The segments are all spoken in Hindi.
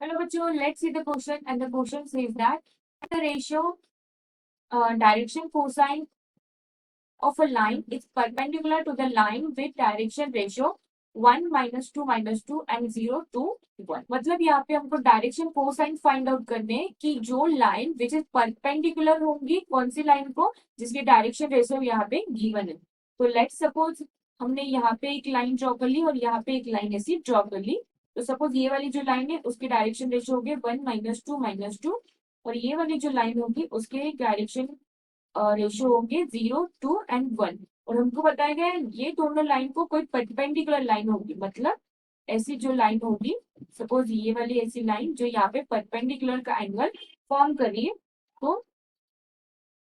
Hello bachcho, let's see the question, and the question says that the ratio direction cosine of a line is perpendicular to the line with direction ratio 1 -2 and 0 to 1. मतलब यहाँ पे हमको डायरेक्शन कोसाइन फाइंड आउट करने हैं कि जो लाइन विच इज परपेंडिकुलर होंगी कौन सी लाइन को जिसकी डायरेक्शन रेशियो यहाँ पे गिवन है। तो लेट्स सपोज हमने यहाँ पे एक लाइन ड्रॉ कर ली और यहाँ पे एक लाइन ऐसी ड्रॉ कर ली। तो सपोज ये वाली जो लाइन है उसकी डायरेक्शन रेशियो होगी 1 -2 और ये वाली जो लाइन होगी उसके डायरेक्शन रेशियो होंगे 0 2 एंड 1। और हमको बताया गया है ये दोनों लाइन को कोई परपेंडिकुलर लाइन होगी, मतलब ऐसी जो लाइन होगी सपोज ये वाली ऐसी लाइन जो यहाँ पे परपेंडिकुलर का एंगल फॉर्म कर रही है, तो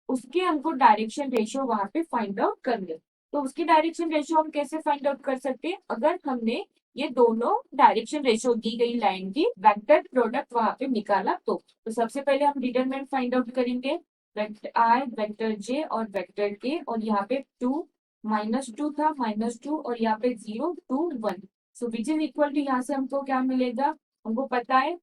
उसके हमको डायरेक्शन रेशियो वहां पे फाइंड आउट करने। तो उसकी डायरेक्शन रेशियो हम कैसे फाइंड आउट कर सकते हैं, अगर हमने ये दोनों डायरेक्शन रेशियो दी गई लाइन की वेक्टर प्रोडक्ट वहां पे निकाला तो सबसे पहले हम डिटरमिनेंट फाइंड आउट करेंगे वेक्टर आई, वेक्टर जे और वेक्टर के। और यहाँ पे 2 -2 था, -2 और यहाँ पे 0 2 1। सो विच इज इक्वल टू यहाँ से हमको क्या मिलेगा, हमको पता है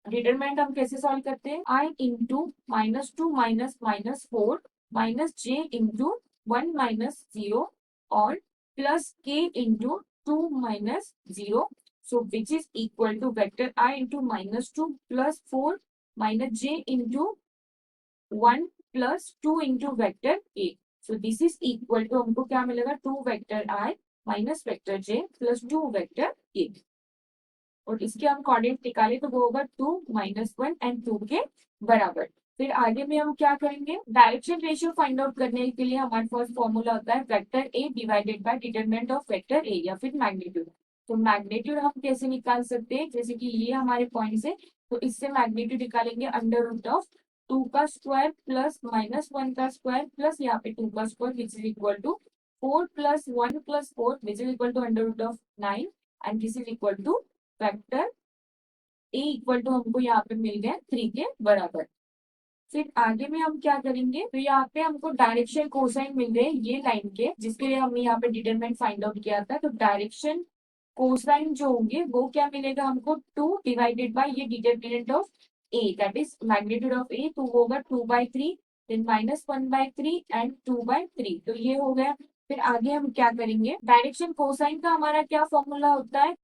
डिटरमिनेंट हम कैसे सॉल्व करते हैं, I into -2 -4 minus J into 1 -0 और plus K into 2 -0। So which is equal to vector I into -2 plus 4 minus J into 1 plus 2 into vector A. So this is equal to हमको क्या मिलेगा 2 vector I minus vector J plus 2 vector A. और इसके हम कोऑर्डिनेट निकाले तो वो होगा 2 -1 एंड 2 के बराबर। फिर आगे में हम क्या करेंगे, डायरेक्शन रेशियो फाइंड आउट करने के लिए हमारे पास फॉर्मूला होता है vector A divided by determinant of vector A या फिर मैग्नीट्यूड। तो मैग्नीट्यूड हम कैसे निकाल सकते हैं, जैसे कि ये हमारे पॉइंट्स है तो इससे मैग्नीट्यूड निकालेंगे अंडर रूट ऑफ 2 का स्क्वायर प्लस -1 का स्क्वायर प्लस यहाँ पे 2 का square which is equal to 4 + 1 + 4 which is equal to under root of 9 and this is equal to vector a equal to हमको यहाँ पे मिल गया 3 के बराबर। फिर आगे में हम क्या करेंगे, तो यहाँ पे हमको डायरेक्शन कोसाइन मिल रहे हैं ये लाइन के जिसके लिए हमने यहाँ पे डिटरमिनेंट फाइंड आउट किया था। तो डायरेक्शन कोसाइन जो होंगे वो क्या मिलेगा हमको 2 डिवाइडेड बाय ये determinant of A that is magnitude of A, तो वो होगा 2/3 देन -1/3 एंड 2/3। तो ये हो गया। फिर आगे हम क्या करेंगे, डायरेक्शन कोसाइन का हमारा क्या फॉर्मूला होता है,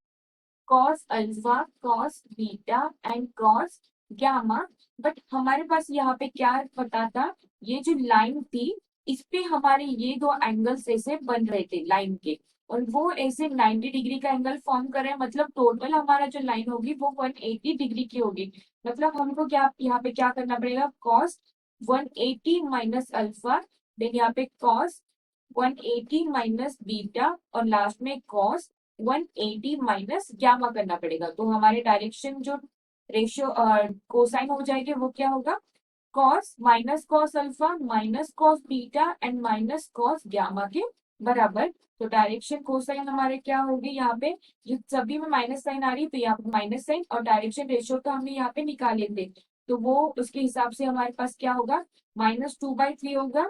cos alpha cos beta and cos gamma. But हमारे पास यहाँ पे क्या पता था, ये जो लाइन थी इस पे हमारे ये दो एंगल्स ऐसे बन रहे थे लाइन के और वो ऐसे 90 डिग्री का एंगल फॉर्म कर रहे हैं, मतलब टोटल हमारा जो लाइन होगी वो 180 डिग्री की होगी। मतलब हमको क्या यहाँ पे क्या करना पड़ेगा, कॉस 180 माइनस अल्फा देन यहाँ पे कॉस 180 माइनस बीटा और लास्ट में कॉस 180 माइनस गामा करना पड़ेगा। तो हमारे डायरेक्शन जो रेशियो कोसाइन हो जाएगी वो क्या होगा, cos minus cos alpha minus cos beta and minus cos gamma के बराबर। तो डायरेक्शन कोसाइन हमारे क्या होगी, यहाँ पे जो सभी में माइनस साइन आ रही है तो यहाँ पे माइनस साइन और डायरेक्शन रेशियो तो हमने यहाँ पे निकाले थे तो वो उसके हिसाब से हमारे पास क्या होगा -2/3 होगा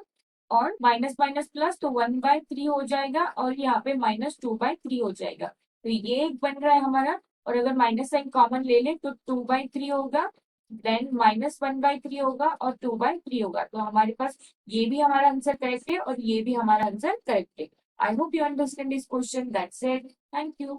और माइनस माइनस प्लस तो 1/3 हो जाएगा और यहाँ पे -2/3 हो जाएगा। तो ये एक बन रहा है हमारा, और अगर माइनस साइन कॉमन ले ले तो 2/3 होगा देन -1/3 होगा और 2/3 होगा। तो हमारे पास ये भी हमारा आंसर करेक्ट है और ये भी हमारा आंसर करेक्ट है। I hope you understand this question, that's it, thank you.